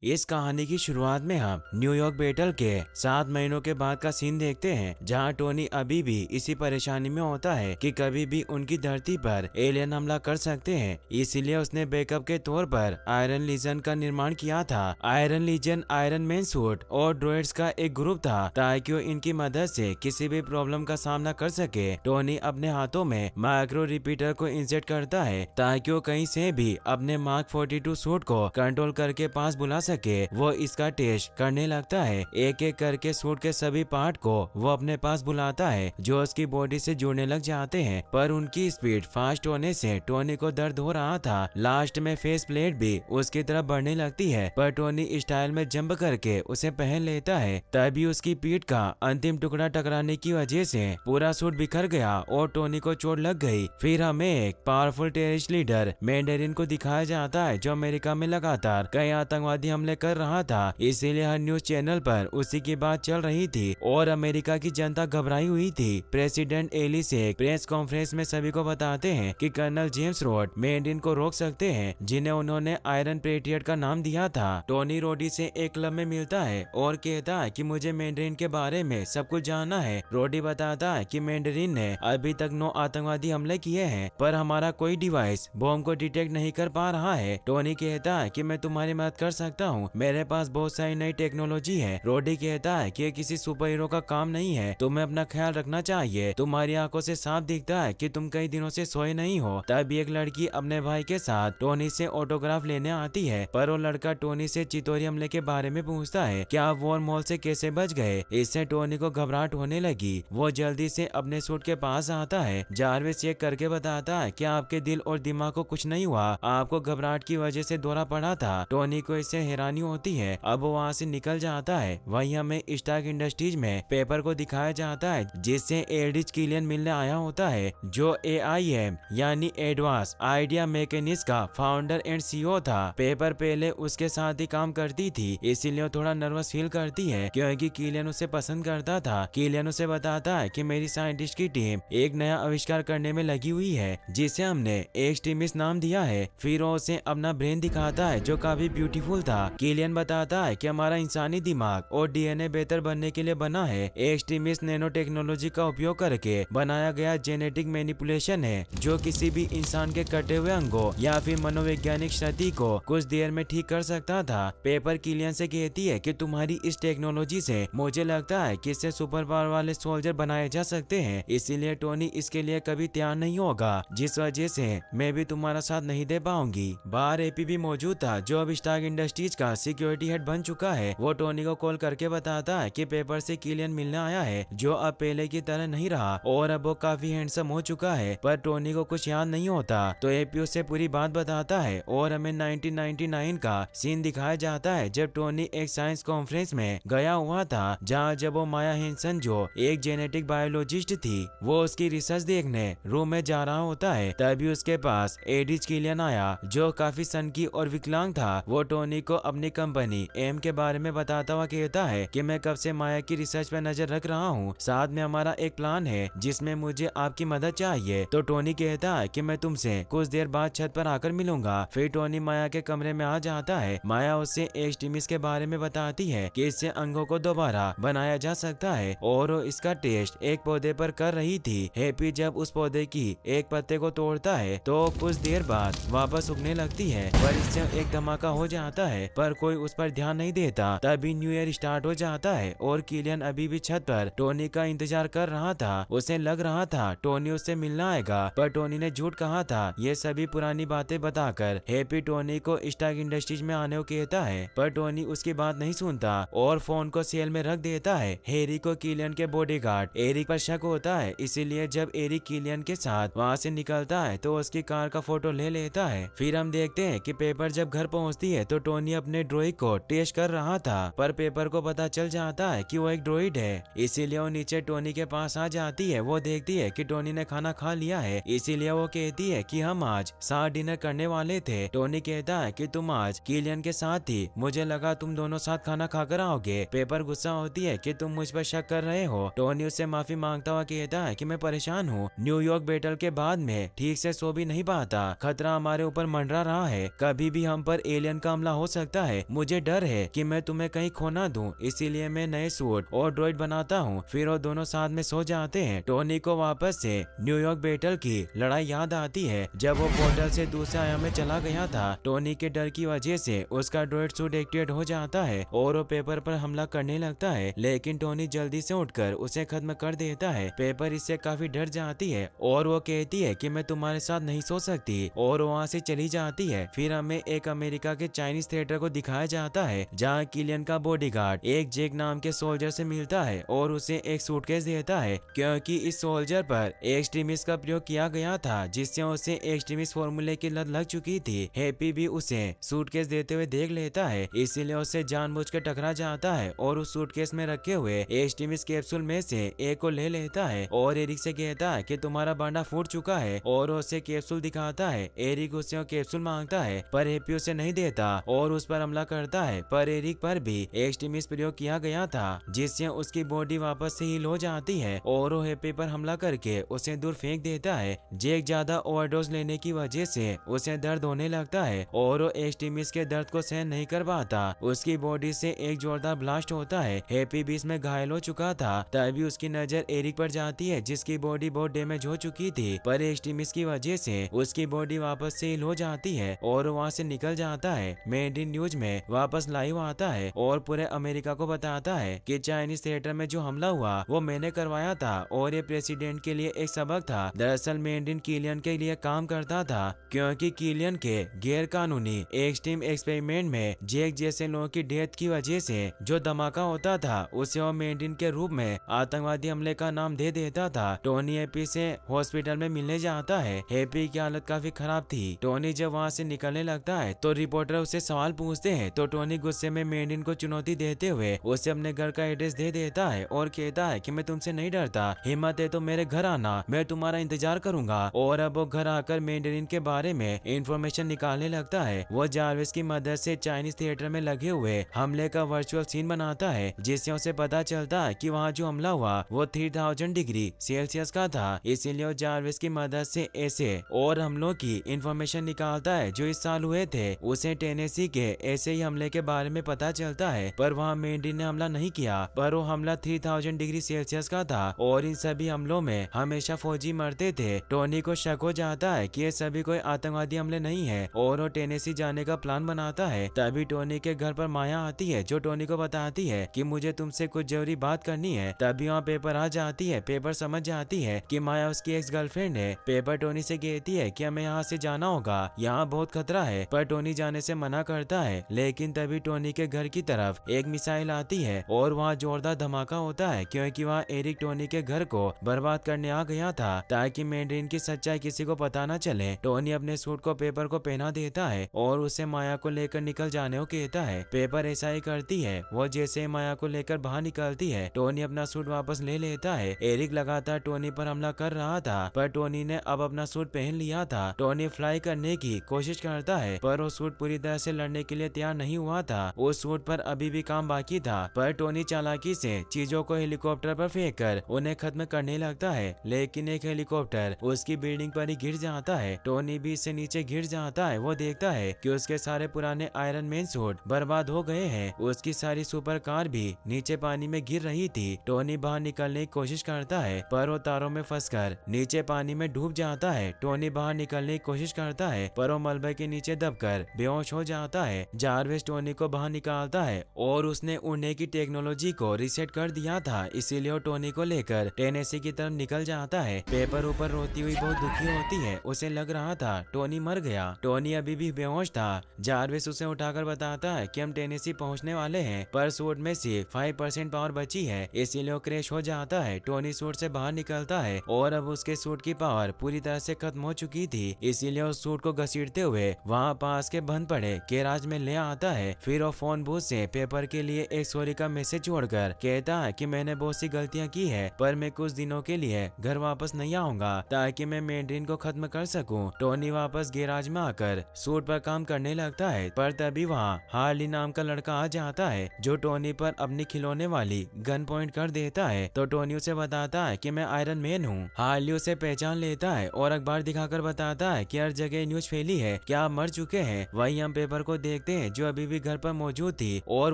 इस कहानी की शुरुआत में हम न्यूयॉर्क बैटल के 7 महीनों के बाद का सीन देखते हैं, जहां टोनी अभी भी इसी परेशानी में होता है कि कभी भी उनकी धरती पर एलियन हमला कर सकते हैं। इसीलिए उसने बैकअप के तौर पर आयरन लीजन का निर्माण किया था। Iron legion iron man suit और ड्रोइड्स का एक ग्रुप था, ताकि वो इनकी मदद से किसी भी प्रॉब्लम का सामना कर सके। टोनी अपने हाथों में माइक्रो रिपीटर को इंसर्ट करता है, ताकि वो कहीं से भी अपने मार्क 42 सूट को कंट्रोल करके पास बुला सके। वो इसका टेस्ट करने लगता है, एक एक करके सूट के सभी पार्ट को वो अपने पास बुलाता है, जो उसकी बॉडी से जुड़ने लग जाते हैं। पर उनकी स्पीड फास्ट होने से टोनी को दर्द हो रहा था। लास्ट में फेस प्लेट भी उसकी तरफ बढ़ने लगती है, पर टोनी स्टाइल में जंप करके उसे पहन लेता है। तभी उसकी पीठ का अंतिम टुकड़ा टकराने की वजह से पूरा सूट बिखर गया और टोनी को चोट लग गई। फिर हमें एक पावरफुल टेररिस्ट लीडर मैंडेरिन को दिखाया जाता है, जो अमेरिका में लगातार कई आतंकवादी हमले कर रहा था। इसीलिए हर न्यूज चैनल पर उसी की बात चल रही थी और अमेरिका की जनता घबराई हुई थी। प्रेसिडेंट एलिस एक प्रेस कॉन्फ्रेंस में सभी को बताते हैं कि कर्नल जेम्स रोड मैंडेरिन को रोक सकते हैं, जिन्हें उन्होंने आयरन पेट्रियट का नाम दिया था। टोनी रोडी से एक क्लब में मिलता है और कहता है कि मुझे मैंडेरिन के बारे में सब कुछ जानना है। रोडी बताता है कि मैंडेरिन ने अभी तक 9 आतंकवादी हमले किए हैं, पर हमारा कोई डिवाइस बॉम्ब को डिटेक्ट नहीं कर पा रहा है। टोनी कहता है कि मैं तुम्हारी मदद कर सकता हूँ, मेरे पास बहुत सारी नई टेक्नोलॉजी है। रोडी कहता है कि किसी सुपर हीरो का काम नहीं है, तुम्हें अपना ख्याल रखना चाहिए। तुम्हारी आंखों से साफ दिखता है कि तुम कई दिनों से सोए नहीं हो। तभी एक लड़की अपने भाई के साथ टोनी से ऑटोग्राफ लेने आती है, पर वो लड़का टोनी से चितौरी हमले के बारे में पूछता है कि आप वॉर मॉल से कैसे बच गए। इससे टोनी को घबराहट होने लगी। वो जल्दी से अपने सूट के पास आता है। जारविस चेक करके बताता है कि आपके दिल और दिमाग को कुछ नहीं हुआ, आपको घबराहट की वजह से दौरा पड़ा था। टोनी को इससे हैरानी होती है। अब वो वहाँ से निकल जाता है। वहीं हमें स्टार्क इंडस्ट्रीज में पेपर को दिखाया जाता है, जिससे एल्ड्रिच किलियन मिलने आया होता है, जो AIM यानी एडवांस आइडिया मैकेनिक्स का फाउंडर एंड CEO था। पेपर पहले उसके साथ ही काम करती थी, इसीलिए थोड़ा नर्वस फील करती है, क्योंकि किलियन उसे पसंद करता था। किलियन उसे बताता है कि मेरी साइंटिस्ट की टीम एक नया आविष्कार करने में लगी हुई है, जिसे हमने एक्सट्रीमिस्ट नाम दिया है। फिर वो उसे अपना ब्रेन दिखाता है, जो काफी ब्यूटीफुल था। किलियन बताता है कि हमारा इंसानी दिमाग और DNA बेहतर बनने के लिए बना है। एक्सट्रीमिस्ट नैनो टेक्नोलॉजी का उपयोग करके बनाया गया जेनेटिक मैनिपुलेशन है, जो किसी भी इंसान के कटे हुए अंगों या फिर मनोवैज्ञानिक क्षति को कुछ देर में ठीक कर सकता था। पेपर किलियन से कहती है कि तुम्हारी इस टेक्नोलॉजी से मुझे लगता है कि इससे सुपर पावर वाले सोल्जर बनाए जा सकते हैं, इसीलिए टोनी इसके लिए कभी तैयार नहीं होगा, जिस वजह से मैं भी तुम्हारा साथ नहीं दे पाऊंगी। बाहर AP भी मौजूद था, जो अब स्टार्क इंडस्ट्रीज का सिक्योरिटी हेड बन चुका है। वो टोनी को कॉल करके बताता है कि पेपर से किलियन मिलने आया है, जो अब पहले की तरह नहीं रहा और अब वो काफी हैंडसम हो चुका है। पर टोनी को कुछ याद नहीं होता, तो AP उससे पूरी बात बताता है और हमें 1999 का सीन दिखाया जाता है, जब टोनी एक साइंस कॉन्फ्रेंस में गया हुआ था, जहाँ जब वो माया हैंसन, जो एक जेनेटिक बायोलॉजिस्ट थी, वो उसकी रिसर्च देखने रूम में जा रहा होता है। तभी उसके पास एल्ड्रिच किलियन आया, जो काफी सनकी और विकलांग था। वो टोनी को अपनी कंपनी एम के बारे में बताता हुआ कहता है कि मैं कब से माया की रिसर्च पे नजर रख रहा हूँ, साथ में हमारा एक प्लान है जिसमें मुझे आपकी मदद चाहिए। तो टोनी कहता है कि मैं तुमसे कुछ देर बाद छत पर आकर मिलूंगा। फिर टोनी माया के कमरे में आ जाता है। माया उससे एक्सट्रीमिस्ट के बारे में बताती है कि इससे अंगों को दोबारा बनाया जा सकता है और वो इसका टेस्ट एक पौधे पर कर रही थी। हैप्पी जब उस पौधे की एक पत्ते को तोड़ता है तो कुछ देर बाद वापस उगने लगती है, पर इससे एक धमाका हो जाता है, पर कोई उस पर ध्यान नहीं देता। तभी न्यू ईयर स्टार्ट हो जाता है और किलियन अभी भी छत पर टोनी का इंतजार कर रहा था। उसे लग रहा था टोनी उससे मिलना आएगा, पर टोनी ने झूठ कहा था। ये सभी पुरानी बातें बताकर हैप्पी टोनी को स्टार्क इंडस्ट्रीज में आने को कहता है, पर टोनी उसकी बात नहीं सुनता और फोन को सेल में रख देता है। हैरी को किलियन के बॉडीगार्ड एरिक पर शक होता है, इसीलिए जब एरिक किलियन के साथ वहाँ से निकलता है तो उसकी कार का फोटो ले लेता है। फिर हम देखते हैं कि पेपर जब घर पहुँचती है तो टोनी अपने ड्रॉइड को टेस्ट कर रहा था, पर पेपर को पता चल जाता है कि वो एक ड्रॉइड है, इसीलिए वो नीचे टोनी के पास आ जाती है। वो देखती है कि टोनी ने खाना खा लिया है, इसीलिए वो कहती है कि हम आज साथ डिनर करने वाले थे। टोनी कहता है कि तुम आज किलियन के साथ थी, मुझे लगा तुम दोनों साथ खाना खाकर आओगे। पेपर गुस्सा होती है कि तुम मुझ पर शक कर रहे हो। टोनी उससे माफी मांगता हुआ कहता है कि मैं परेशान हूँ, न्यूयॉर्क बैटल के बाद में ठीक से सो भी नहीं पाता, खतरा हमारे ऊपर मंडरा रहा है, कभी भी हम पर एलियन का हमला हो सकता लगता है मुझे डर है कि मैं तुम्हें कहीं खो ना दूं, इसीलिए मैं नए सूट और ड्रॉइड बनाता हूँ। फिर वो दोनों साथ में सो जाते हैं। टोनी को वापस से न्यूयॉर्क बैटल की लड़ाई याद आती है जब वो पोर्टल से दूसरे आयाम में चला गया था। टोनी के डर की वजह से उसका ड्रॉइड सूट एक्टिवेट हो जाता है और वो पेपर पर हमला करने लगता है, लेकिन टोनी जल्दी से उठकर उसे खत्म कर देता है। पेपर इससे काफी डर जाती है और वो कहती है कि मैं तुम्हारे साथ नहीं सो सकती और वहाँ से चली जाती है। फिर हमें एक अमेरिका के चाइनीज थिएटर को दिखाया जाता है जहाँ किलियन का बॉडीगार्ड एक जेक नाम के सोल्जर से मिलता है और उसे एक सूटकेस देता है क्योंकि इस सोल्जर पर एक्सट्रीमिस्ट का प्रयोग किया गया था जिससे उसे एक्सट्रीमिस्ट फॉर्मूले की लत लग चुकी थी। हैप्पी भी उसे सूटकेस देते हुए देख लेता है, इसीलिए उसे जानबूझकर टकरा जाता है और उस सूटकेस में रखे हुए एक्सट्रीमिस्ट कैप्सूल में से एक को ले लेता है और एरिक से कहता है कि तुम्हारा बांडा फूट चुका है और उसे कैप्सूल दिखाता है। एरिक उससे वो कैप्सूल मांगता है पर हैप्पी उसे नहीं देता और उस पर हमला करता है, पर एरिक पर भी एक्सट्रीमिस्ट प्रयोग किया गया था जिससे उसकी बॉडी वापस से हील हो जाती है और वो हैप्पी पर हमला करके उसे दूर फेंक देता है। जेक ज्यादा ओवरडोज लेने की वजह से उसे दर्द होने लगता है और वो एक्सट्रीमिस्ट के दर्द को सहन नहीं कर पाता। उसकी बॉडी से एक जोरदार ब्लास्ट होता है। हैप्पी भी इसमें घायल हो चुका था, तभी उसकी नजर एरिक पर जाती है जिसकी बॉडी बहुत डैमेज हो चुकी थी, पर एक्सट्रीमिस्ट की वजह से उसकी बॉडी वापस से हील हो जाती है और वहाँ से निकल जाता है। मेड इन न्यूज में वापस लाइव आता है और पूरे अमेरिका को बताता है कि चाइनीज थिएटर में जो हमला हुआ वो मैंने करवाया था और ये प्रेसिडेंट के लिए एक सबक था। दरअसल मेंडिन किलियन के लिए काम करता था क्योंकि किलियन के गैर कानूनी एक्सट्रीम एक्सपेरिमेंट में जेक जैसे लोगों की डेथ की वजह से जो धमाका होता था उसे वो मेंडिन के रूप में आतंकवादी हमले का नाम दे देता था। टोनी हैप्पी से हॉस्पिटल में मिलने जाता है। हैप्पी की हालत काफी खराब थी। टोनी जब वहाँ से निकलने लगता है तो रिपोर्टर उसे सवाल पूछते हैं तो टोनी गुस्से में मेंडिन को चुनौती देते हुए उसे अपने घर का एड्रेस दे देता है और कहता है कि मैं तुमसे नहीं डरता, हिम्मत है तो मेरे घर आना, मैं तुम्हारा इंतजार करूंगा। और अब वो घर आकर मेंडिन के बारे में इंफॉर्मेशन निकालने लगता है। वो जारविस की मदद से चाइनीज थिएटर में लगे हुए हमले का वर्चुअल सीन बनाता है जिससे उसे पता चलता है कि वहाँ जो हमला हुआ वो 3000 डिग्री सेल्सियस का था। इसीलिए वो जारविस की मदद से ऐसे और हमलों की इंफॉर्मेशन निकालता है जो इस साल हुए थे। उसे टेनेसी के ऐसे ही हमले के बारे में पता चलता है, पर वहाँ मेंडिन ने हमला नहीं किया, पर वो हमला 3000 डिग्री सेल्सियस का था और इन सभी हमलों में हमेशा फौजी मरते थे। टोनी को शक हो जाता है कि ये सभी कोई आतंकवादी हमले नहीं है और वो टेनेसी जाने का प्लान बनाता है। तभी टोनी के घर पर माया आती है जो टोनी को बताती है कि मुझे तुमसे कुछ जरूरी बात करनी है। तभी वहाँ पेपर आ जाती है। पेपर समझ जाती है कि माया उसकी एक्स गर्लफ्रेंड है। पेपर टोनी से कहती है कि हमें यहाँ से जाना होगा, यहाँ बहुत खतरा है, पर टोनी जाने से मना करता है। लेकिन तभी टोनी के घर की तरफ एक मिसाइल आती है और वहाँ जोरदार धमाका होता है क्योंकि वहाँ एरिक टोनी के घर को बर्बाद करने आ गया था ताकि मेंडिन की सच्चाई किसी को पता न चले। टोनी अपने सूट को पेपर को पहना देता है और उसे माया को लेकर निकल जाने को कहता है। पेपर ऐसा ही करती है। वो जैसे माया को लेकर बाहर निकलती है टोनी अपना सूट वापस ले लेता है। एरिक लगातार टोनी पर हमला कर रहा था पर टोनी ने अब अपना सूट पहन लिया था। टोनी फ्लाई करने की कोशिश करता है पर वो सूट पूरी तरह से लड़ने के लिए तैयार नहीं हुआ था। उस सूट पर अभी भी काम बाकी था, पर टोनी चालाकी से चीजों को हेलीकॉप्टर पर फेंककर उन्हें खत्म करने लगता है, लेकिन एक हेलीकॉप्टर उसकी बिल्डिंग पर ही गिर जाता है। टोनी भी इससे नीचे गिर जाता है। वो देखता है कि उसके सारे पुराने आयरन मैन सूट बर्बाद हो गए हैं। उसकी सारी सुपर कार भी नीचे पानी में गिर रही थी। टोनी बाहर निकलने की कोशिश करता है पर वो तारों में फंसकर नीचे पानी में डूब जाता है। टोनी बाहर निकलने की कोशिश करता है पर वो मलबे के नीचे दबकर बेहोश हो जाता है। जारविस टोनी को बाहर निकालता है और उसने उड़ने की टेक्नोलॉजी को रिसेट कर दिया था, इसीलिए वो टोनी को लेकर टेनेसी की तरफ निकल जाता है। पेपर ऊपर रोती हुई बहुत दुखी होती है। उसे लग रहा था टोनी मर गया। टोनी अभी भी बेहोश था। जारविस उसे उठाकर बताता है कि हम टेनेसी पहुंचने वाले हैं, पर सूट में सिर्फ 5% पावर बची है, इसीलिए वो क्रैश हो जाता है। टोनी सूट से बाहर निकलता है और अब उसके सूट की पावर पूरी तरह से खत्म हो चुकी थी, इसीलिए उस सूट को घसीटते हुए वहाँ पास के बंद पड़े गैराज में ले आता है। फिर वो फोन बूथ से पेपर के लिए एक सॉरी का मैसेज छोड़कर कहता है कि मैंने बहुत सी गलतियां की है, पर मैं कुछ दिनों के लिए घर वापस नहीं आऊंगा ताकि मैं मेंडिन को खत्म कर सकूं। टोनी वापस गैराज में आकर सूट पर काम करने लगता है, पर तभी वहाँ हार्ली नाम का लड़का आ जाता है जो टोनी पर अपनी खिलौने वाली गन पॉइंट कर देता है। तो टोनी उसे बताता है कि मैं आयरन मैन हूँ। हार्ली उसे पहचान लेता है और अखबार दिखाकर बताता है कि हर जगह न्यूज फैली है कि आप मर चुके हैं। वही हम पेपर को देख देखते हैं जो अभी भी घर पर मौजूद थी और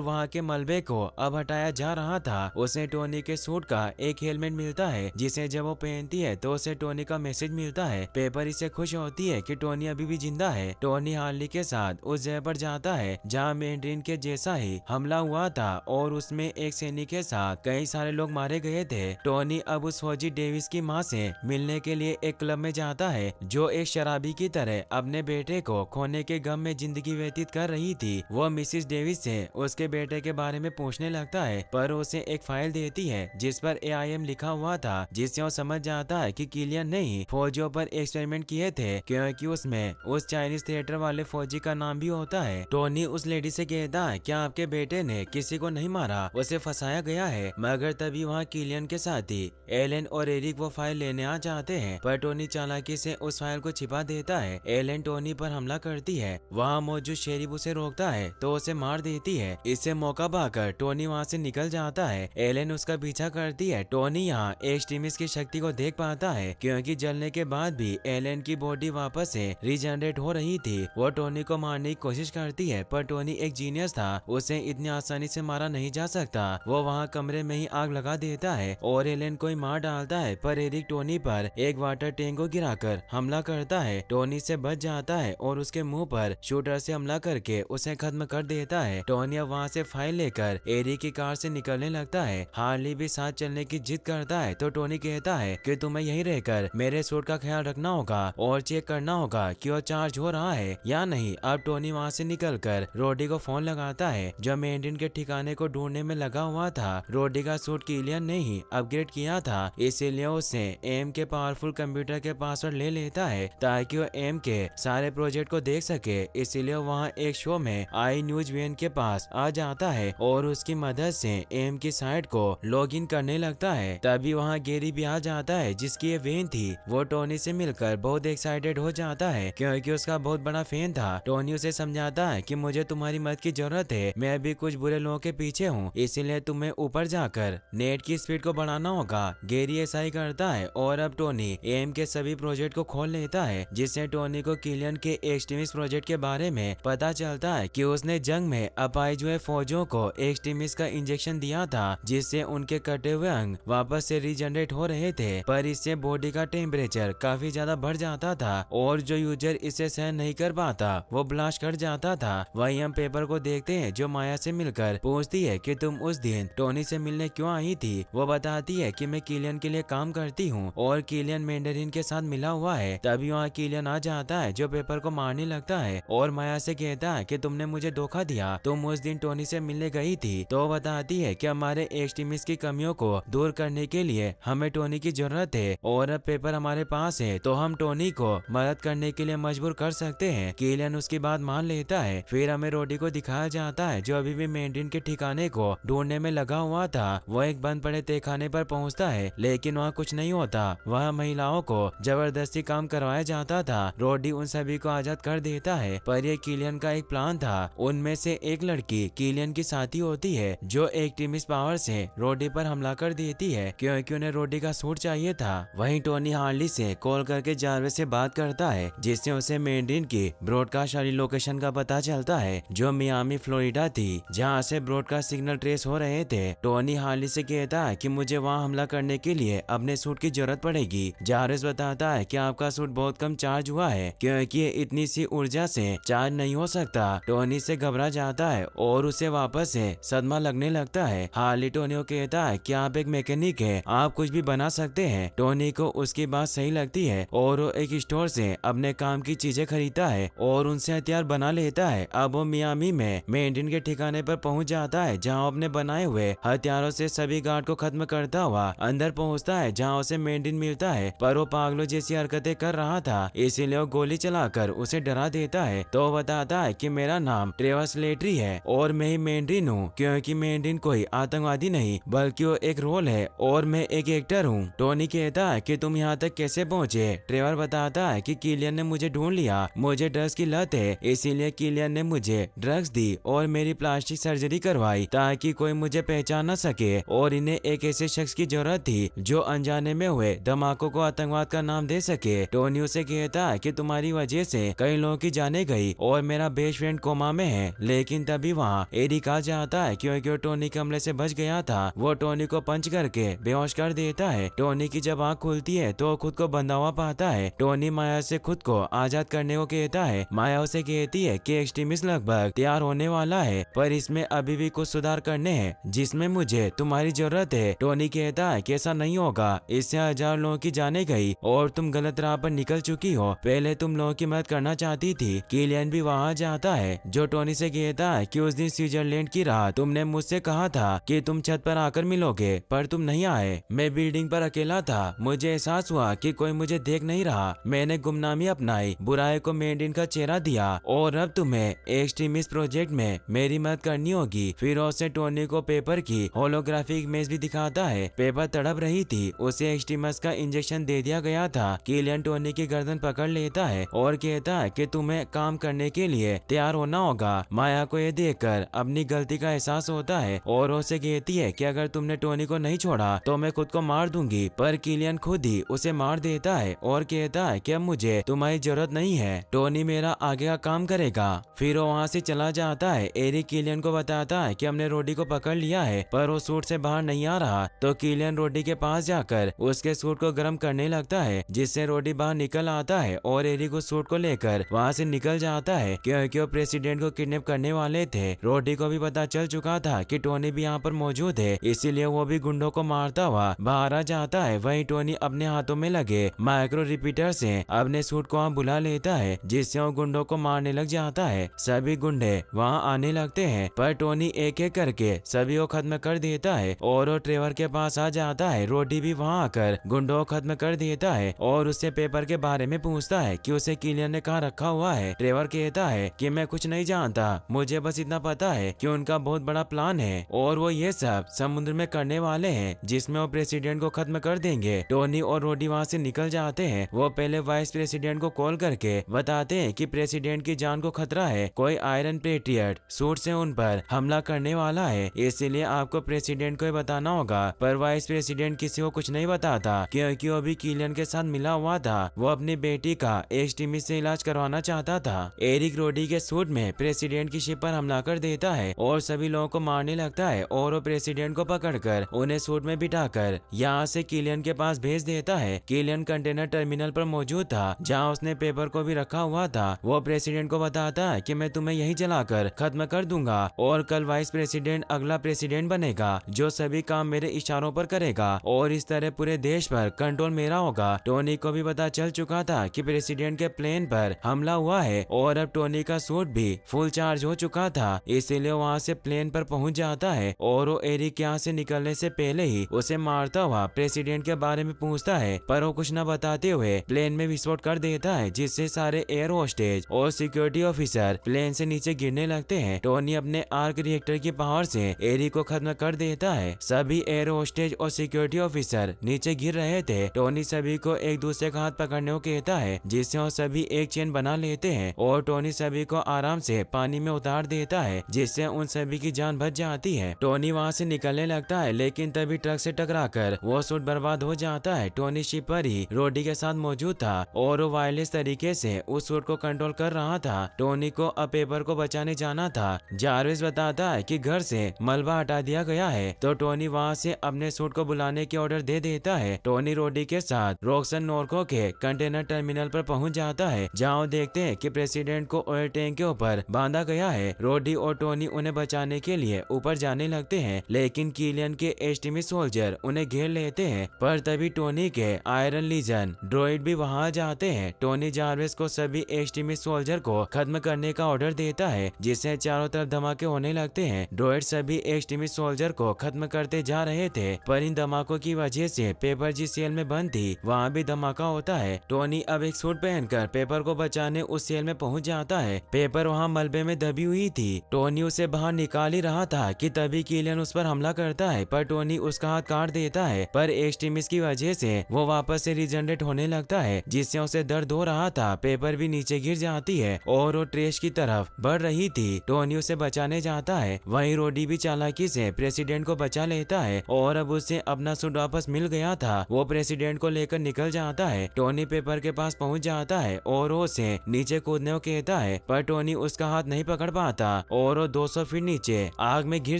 वहाँ के मलबे को अब हटाया जा रहा था। उसे टोनी के सूट का एक हेलमेट मिलता है जिसे जब वो पहनती है तो उसे टोनी का मैसेज मिलता है। पेपर इससे खुश होती है कि टोनी अभी भी जिंदा है। टोनी हार्ली के साथ उस जगह पर जाता है जहाँ मैंड्रीन के जैसा ही हमला हुआ था और उसमें एक सैनिक के साथ कई सारे लोग मारे गए थे। टोनी अब उस फौजी डेविस की माँ से मिलने के लिए एक क्लब में जाता है जो एक शराबी की तरह अपने बेटे को खोने के गम में जिंदगी व्यतीत कर रही थी। वो मिसिस डेविस से उसके बेटे के बारे में पूछने लगता है पर उसे एक फाइल देती है जिस पर AIM लिखा हुआ था, जिससे वो समझ जाता है कि किलियन ने ही फौजियों पर एक्सपेरिमेंट किए थे क्योंकि उसमें उस चाइनीज थिएटर वाले फौजी का नाम भी होता है। टोनी उस लेडी से कहता है क्या आपके बेटे ने किसी को नहीं मारा, उसे फंसाया गया है। मगर तभी वहाँ किलियन के साथी एलन और एरिक वो फाइल लेने आ जाते हैं पर टोनी चालाकी से उस फाइल को छिपा देता है। एलन टोनी पर हमला करती है, वहाँ मौजूद शेरिफ उसे रोकता है तो उसे मार देती है। इससे मौका पाकर टोनी वहाँ से निकल जाता है। एलन उसका पीछा करती है। टोनी यहाँ एक्सट्रीमिस्ट की शक्ति को देख पाता है क्योंकि जलने के बाद भी एलन की बॉडी वापस से रीजनरेट हो रही थी। वो टोनी को मारने की कोशिश करती है पर टोनी एक जीनियस था, उसे इतनी आसानी से मारा नहीं जा सकता। वो वहाँ कमरे में ही आग लगा देता है और एलन को ही मार डालता है पर एरिक टोनी पर एक वाटर टैंक को गिराकर हमला करता है। टोनी से बच जाता है और उसके मुंह पर शूटर से हमला करके उसे खत्म कर देता है। टोनी अब वहाँ से फाइल लेकर एरिक की कार से निकलने लगता है। हार्ली भी साथ चलने की जिद करता है तो टोनी कहता है कि तुम्हें यहीं रहकर मेरे सूट का ख्याल रखना होगा और चेक करना होगा कि वो चार्ज हो रहा है या नहीं। अब टोनी वहाँ से निकलकर रोडी को फोन लगाता है जो मैंड्रीन के ठिकाने को ढूंढने में लगा हुआ था। रोडी का सूट किलियन ने ही अपग्रेड किया था, इसीलिए उसे एम के पावरफुल कंप्यूटर के पासवर्ड ले लेता है ताकि वो एम के सारे प्रोजेक्ट को देख सके। इसीलिए वहाँ एक शो में आई न्यूज वैन के पास आ जाता है और उसकी मदद से एम की साइट को लॉग इन करने लगता है। तभी वहाँ गेरी भी आ जाता है जिसकी ये वैन थी। वो टोनी से मिलकर बहुत एक्साइटेड हो जाता है क्योंकि उसका बहुत बड़ा फैन था। टोनी उसे समझाता है कि मुझे तुम्हारी मदद की जरूरत है, मैं अभी कुछ बुरे लोगों के पीछे हूँ, इसीलिए तुम्हें ऊपर जाकर नेट की स्पीड को बढ़ाना होगा। गेरी ऐसा ही करता है और अब टोनी एम के सभी प्रोजेक्ट को खोल लेता है जिससे टोनी को किलियन के एक्सट्रीमिस्ट प्रोजेक्ट के बारे में पता चलता है कि उसने जंग में अपाहिज हुए फौजियों को एक्सट्रीमिस्ट का इंजेक्शन दिया था जिससे उनके कटे हुए अंग वापस से रीजनरेट हो रहे थे, पर इससे बॉडी का टेम्परेचर काफी ज्यादा बढ़ जाता था और जो यूजर इसे सहन नहीं कर पाता वो ब्लास्ट कर जाता था। वहीं हम पेपर को देखते हैं जो माया से मिलकर पूछती है कि तुम उस दिन टोनी से मिलने क्यों आई थी। वो बताती है कि मैं किलियन के लिए काम करती हूँ और किलियन मैंडरिन के साथ मिला हुआ है। तभी वहाँ किलियन आ जाता है जो पेपर को मारने लगता है और माया से कहता है कि तुमने मुझे धोखा दिया, तुम उस दिन टोनी से मिलने गई थी। तो बताती है कि हमारे एक्सट्रीमिस्ट की कमियों को दूर करने के लिए हमें टोनी की जरूरत है और अब पेपर हमारे पास है तो हम टोनी को मदद करने के लिए मजबूर कर सकते हैं। किलियन उसकी बात मान लेता है। फिर हमें रोडी को दिखाया जाता है जो अभी भी मैंड्रीन के ठिकाने को ढूंढने में लगा हुआ था। वो एक बंद पड़े तहखाने पर पहुंचता है लेकिन वहाँ कुछ नहीं होता। वहाँ महिलाओं को जबरदस्ती काम करवाया जाता था। रोडी उन सभी को आजाद कर देता है पर यह किलियन का एक प्लान था। उनमें से एक लड़की किलियन की साथी होती है जो एक्सट्रीमिस्ट पावर से रोडी पर हमला कर देती है क्योंकि उन्हें रोडी का सूट चाहिए था। वहीं टोनी हार्ली से कॉल करके जारवे से बात करता है जिससे उसे मैंड्रीन की ब्रॉडकास्ट वाली लोकेशन का पता चलता है जो मियामी फ्लोरिडा थी जहाँ से ब्रॉडकास्ट सिग्नल ट्रेस हो रहे थे। टोनी हार्ली से कहता है कि मुझे वहाँ हमला करने के लिए अपने सूट की जरूरत पड़ेगी। जारवेस बताता है कि आपका सूट बहुत कम चार्ज हुआ है क्योंकि ये इतनी सी ऊर्जा से चार्ज नहीं हो सकता। टोनी से घबरा जाता है और उसे वापस से सदमा लगने लगता है। हार्ली टोनी को कहता है कि आप एक मैकेनिक है, आप कुछ भी बना सकते हैं। टोनी को उसकी बात सही लगती है और वो एक स्टोर से अपने काम की चीजें खरीदता है और उनसे हथियार बना लेता है। अब वो मियामी में मैंड्रीन के ठिकाने पर पहुंच जाता है जहां वो अपने बनाए हुए हथियारों से सभी गार्ड को खत्म करता हुआ अंदर पहुंचता है जहां उसे मैंड्रीन मिलता है पर वो पागलों जैसी हरकतें कर रहा था इसीलिए वो गोली चलाकर उसे डरा देता है। तो वो बताता है कि मेरा नाम ट्रेवर लेटरी है और मैं ही मैंड्रीन हूँ क्योंकि मैंड्रीन कोई आतंकवादी नहीं बल्कि वो एक रोल है और मैं एक एक्टर हूँ। टोनी कहता है कि तुम यहाँ तक कैसे पहुँचे। ट्रेवर बताता है कि किलियन ने मुझे ढूंढ लिया, मुझे ड्रग्स की लत है इसीलिए किलियन ने मुझे ड्रग्स दी और मेरी प्लास्टिक सर्जरी करवाई ताकि कोई मुझे पहचान न सके और इन्हें एक ऐसे शख्स की जरूरत थी जो अनजाने में हुए धमाकों को आतंकवाद का नाम दे सके। टोनी उसे कहता है कि तुम्हारी वजह से कई लोगों की जाने गई और मेरा बेस्ट फ्रेंड कोमा में है। लेकिन तभी वहाँ एरिक आ जाता है क्योंकि वो टोनी के हमले से बच गया था। वो टोनी को पंच करके बेहोश कर देता है। टोनी की जब आँख खुलती है तो खुद को बंधा हुआ पाता है। टोनी माया से खुद को आजाद करने को कहता है। माया उसे कहती है कि एक्सट्रीमिस्ट लगभग तैयार होने वाला है, पर इसमें अभी भी कुछ सुधार करने हैं जिसमें मुझे तुम्हारी जरूरत है। टोनी कहता है कि ऐसा नहीं होगा, इससे 1000 लोगों की जाने गई और तुम गलत राह पर निकल चुकी हो। पहले तुम लोगों की मदद करना चाहती थी। किलियन भी वहाँ जाता है जो टोनी से कहता है कि उस दिन स्विट्जरलैंड की रात तुमने मुझसे कहा था कि तुम छत पर आकर मिलोगे, पर तुम नहीं आए। मैं बिल्डिंग पर अकेला था। मुझे एहसास हुआ कि कोई मुझे देख नहीं रहा। मैंने गुमनामी अपनाई, बुराई को मेंढिन का चेहरा दिया और अब तुम्हें एक्सट्रीमिस्ट प्रोजेक्ट में मेरी मदद करनी होगी। फिर उसने टोनी को पेपर की होलोग्राफिक इमेज भी दिखाता है। पेपर तड़प रही थी, उसे एक्सट्रीमिस्ट का इंजेक्शन दे दिया गया था। किलियन टोनी की गर्दन पकड़ लेता है और कहता है कि तुम्हें काम करने के लिए तैयार होना होगा। माया को ये देखकर अपनी गलती का एहसास होता है और उसे कहती है कि अगर तुमने टोनी को नहीं छोड़ा तो मैं खुद को मार दूंगी, पर किलियन खुद ही उसे मार देता है और कहता है कि अब मुझे तुम्हारी जरूरत नहीं है, टोनी मेरा आगे का काम करेगा। फिर वो वहाँ से चला जाता है। एरिक किलियन को बताता है कि हमने रोडी को पकड़ लिया है, पर वो सूट से बाहर नहीं आ रहा। तो किलियन रोडी के पास जाकर उसके सूट को गर्म करने लगता है, जिससे रोडी बाहर निकल आता है और एरिक उस सूट को लेकर वहाँ से निकल जाता है क्योंकि वो प्रेसिडेंट को किडनैप करने वाले थे। रोडी को भी पता चल चुका था कि टोनी भी यहाँ पर मौजूद है, इसीलिए वो भी गुंडों को मारता हुआ बाहर आ जाता है। वहीं टोनी अपने हाथों में लगे माइक्रो रिपीटर से अपने सूट को वहाँ बुला लेता है, जिससे वो गुंडों को मारने लग जाता है। सभी गुंडे वहाँ आने लगते हैं, पर टोनी एक एक करके सभी को खत्म कर देता है और वो ट्रेवर के पास आ जाता है। रोडी भी वहाँ आकर गुंडों को खत्म कर देता है और उससे पेपर के बारे में पूछता है कि उसे किलियन ने कहाँ रखा हुआ है। ट्रेवर कहता है कि मैं कुछ नहीं जानता, मुझे बस इतना पता है कि उनका बहुत बड़ा प्लान है और वो ये सब समुद्र में करने वाले हैं, जिसमें वो प्रेसिडेंट को खत्म कर देंगे। टोनी और रोडी वहाँ से निकल जाते हैं। वो पहले वाइस प्रेसिडेंट को कॉल करके बताते हैं कि प्रेसिडेंट की जान को खतरा है, कोई आयरन पेट्रियट सूट से उन पर हमला करने वाला है, इसीलिए आपको प्रेसिडेंट को ही बताना होगा। पर वाइस प्रेसिडेंट किसी को कुछ नहीं बताता क्योंकि वो भी किलियन के साथ मिला हुआ था। वो अपनी बेटी का एक्सट्रीमिस्ट से इलाज करवाना चाहता था। एरिक रोडी के सूट में प्रेसिडेंट की शिप पर हमला कर देता है और सभी लोगों को मारने लगता है और वो प्रेसिडेंट को पकड़कर उन्हें सूट में बिठाकर यहाँ से किलियन के पास भेज देता है। किलियन कंटेनर टर्मिनल पर मौजूद था जहाँ उसने पेपर को भी रखा हुआ था। वो प्रेसिडेंट को बताता है कि मैं तुम्हें यही जलाकर खत्म कर दूंगा और कल वाइस प्रेसिडेंट अगला प्रेसिडेंट बनेगा जो सभी काम मेरे इशारों पर करेगा और इस तरह पूरे देश पर कंट्रोल मेरा होगा। टोनी को भी पता चल चुका था कि प्रेसिडेंट के प्लेन पर हमला हुआ है और अब टोनी का सूट भी फुल चार्ज हो चुका था, इसीलिए वहाँ से प्लेन पर पहुँच जाता है और वो एरिक के यहाँ से निकलने से पहले ही उसे मारता हुआ प्रेसिडेंट के बारे में पूछता है, पर वो कुछ न बताते हुए प्लेन में विस्फोट कर देता है, जिससे सारे एयर होस्टेज और सिक्योरिटी ऑफिसर प्लेन से नीचे गिरने लगते हैं। टोनी अपने आर्क रिएक्टर की पावर से एरिक को खत्म कर देता है। सभी एयर होस्टेज और सिक्योरिटी ऑफिसर नीचे गिर रहे थे। टोनी सभी को एक दूसरे का हाथ पकड़ने को कहता है, जिससे वो सभी एक चेन बना लेते हैं और टोनी सभी को आराम से पानी में उतार देता है, जिससे उन सभी की जान बच जाती है। टोनी वहाँ से निकलने लगता है, लेकिन तभी ट्रक से टकराकर वो सूट बर्बाद हो जाता है। टोनी शिप पर ही रोडी के साथ मौजूद था और वो वायरलेस तरीके से उस सूट को कंट्रोल कर रहा था। टोनी को अब पेपर को बचाने जाना था। जारविस बताता है कि घर से मलबा हटा दिया गया है, तो टोनी वहाँ से अपने सूट को बुलाने के ऑर्डर दे देता है। टोनी रोडी के साथ रॉक्सन नॉर्को के कंटेनर टर्मिनल पर पहुंच जाता है, जहाँ वो देखते हैं कि प्रेसिडेंट को ऑयल टैंक के ऊपर बांधा गया है। रोडी और टोनी उन्हें बचाने के लिए ऊपर जाने लगते हैं, लेकिन किलियन के एक्सट्रीमिस्ट सोल्जर उन्हें घेर लेते हैं। पर तभी टोनी के आयरन लीजन ड्रोइड भी वहां जाते हैं। टोनी जारविस को सभी एक्सट्रीमिस्ट सोल्जर को खत्म करने का ऑर्डर देता है, जिससे चारों तरफ धमाके होने लगते हैं। ड्रोइड सभी एक्सट्रीमिस्ट सोल्जर को खत्म करते जा रहे थे, पर इन धमाकों की वजह से पेपर जिस सेल में बंद थी वहाँ भी धमाका होता है। टोनी अब एक सूट पहनकर पेपर को बचाने उस सेल में पहुंच जाता है। पेपर वहाँ मलबे में दबी हुई थी। टोनी उसे बाहर निकाल ही रहा था कि तभी किलियन उस पर हमला करता है, पर टोनी उसका हाथ काट देता है। पर एक्सट्रीमिस्ट की वजह से वो वापस से रिजनरेट होने लगता है, जिससे उसे दर्द हो रहा था। पेपर भी नीचे गिर जाती है और वो ट्रेश की तरफ बढ़ रही थी। टोनी उसे बचाने जाता है। वहीं रोडी भी चालाकी से प्रेसिडेंट को बचा लेता है और अब उसे अपना सूट वापस मिल गया था। वो प्रेसिडेंट को लेकर निकल जाता है। टोनी पेपर के पास पहुंच जाता है और वो उसे नीचे कूदने को कहता है, पर पर टोनी उसका हाथ नहीं पकड़ पाता और वो 200 फीट नीचे आग में गिर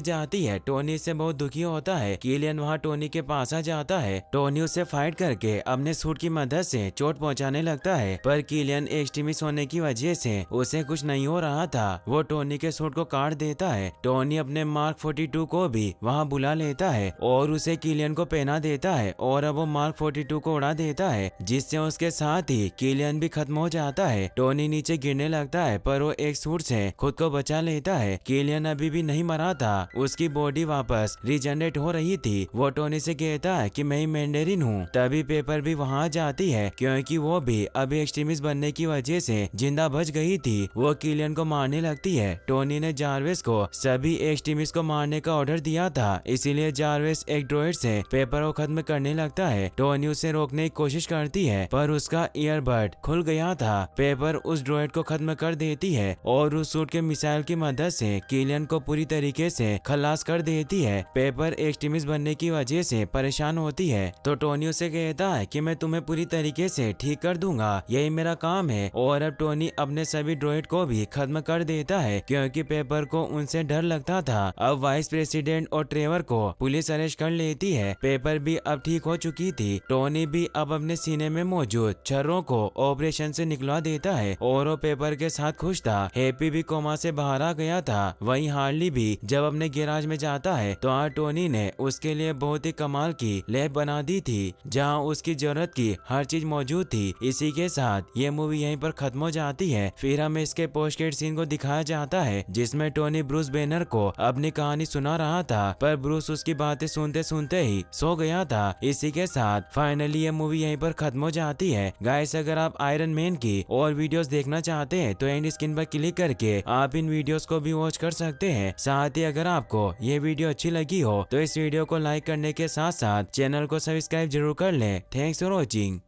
जाती है। टोनी इससे बहुत दुखी होता है। किलियन वहाँ टोनी के पास आ जाता है। टोनी उससे फाइट करके अपने सूट की मदद से चोट पहुंचाने लगता है, पर किलियन एक्सट्रीमिस्ट होने की वजह से उसे कुछ नहीं हो रहा था। वो टोनी के सूट को काट देता है। टोनी अपने मार्क 42 को भी वहाँ बुला लेता है और उसे किलियन को पहना देता है और अब वो मार्क 42 को उड़ा देता है, जिससे उसके साथ ही किलियन भी खत्म हो जाता है। टोनी नीचे गिरने लगता है पर वो एक सूट से खुद को बचा लेता है। किलियन अभी भी नहीं मरा था, उसकी बॉडी वापस रिजनरेट हो रही थी। वो टोनी से कहता है कि मैं ही मैंडेरिन हूँ। तभी पेपर भी वहाँ आ जाती है क्योंकि वो भी अभी एक्सट्रीमिस्ट बनने की वजह से जिंदा बच गई थी। वो किलियन को मारने लगती है। टोनी ने जारवेस को सभी एक्सट्रीमिस्ट को मारने का ऑर्डर दिया था, इसीलिए जारवेस एक ड्रॉइड से पेपर को खत्म करने लगता है। टोनी उसे रोकने की कोशिश करती है पर उसका ईयरबड खुल गया था। पेपर उस ड्रॉइड को खत्म कर देती है और उस सूट के मिसाइल की मदद से किलियन को पूरी तरीके से खलास कर देती है। पेपर एक्सट्रीमिस्ट बनने की वजह से परेशान होती है तो टोनी उसे कहता है कि मैं तुम्हें पूरी तरीके से ठीक कर दूंगा, यही मेरा काम है। और अब टोनी अपने सभी ड्रॉइड को भी खत्म कर देता है क्योंकि पेपर को उनसे डर लगता था। अब वाइस प्रेसिडेंट और ट्रेवर को पुलिस अरेस्ट कर लेती है। पेपर भी अब ठीक हो चुकी थी। टोनी भी अब अपने सीने में मौजूद छर्रों को ऑपरेशन से निकलवा देता है और वो पेपर के साथ खुश था। हैप्पी भी कोमा से बाहर आ गया था। वहीं हार्ली भी जब अपने गैराज में जाता है तो आज टोनी ने उसके लिए बहुत ही कमाल की लैब बना दी थी जहां उसकी जरूरत की हर चीज मौजूद थी। इसी के साथ ये मूवी यहीं पर खत्म हो जाती है। फिर हमें इसके पोस्ट क्रेडिट सीन को दिखाया जाता है जिसमें टोनी ब्रूस बैनर को अपनी कहानी सुना रहा था, पर ब्रूस उसकी बातें सुनते सुनते ही सो गया था। इसी के साथ फाइनली ये मूवी यहीं पर खत्म हो जाती है। गाइस, अगर आप आयरन मैन की और वीडियोस देखना चाहते हैं तो एंड स्क्रीन पर क्लिक करके आप इन वीडियोस को भी वॉच कर सकते हैं। साथ ही अगर आपको ये वीडियो अच्छी लगी हो तो इस वीडियो को लाइक करने के साथ साथ चैनल को सब्सक्राइब जरूर कर लें। Thanks for watching.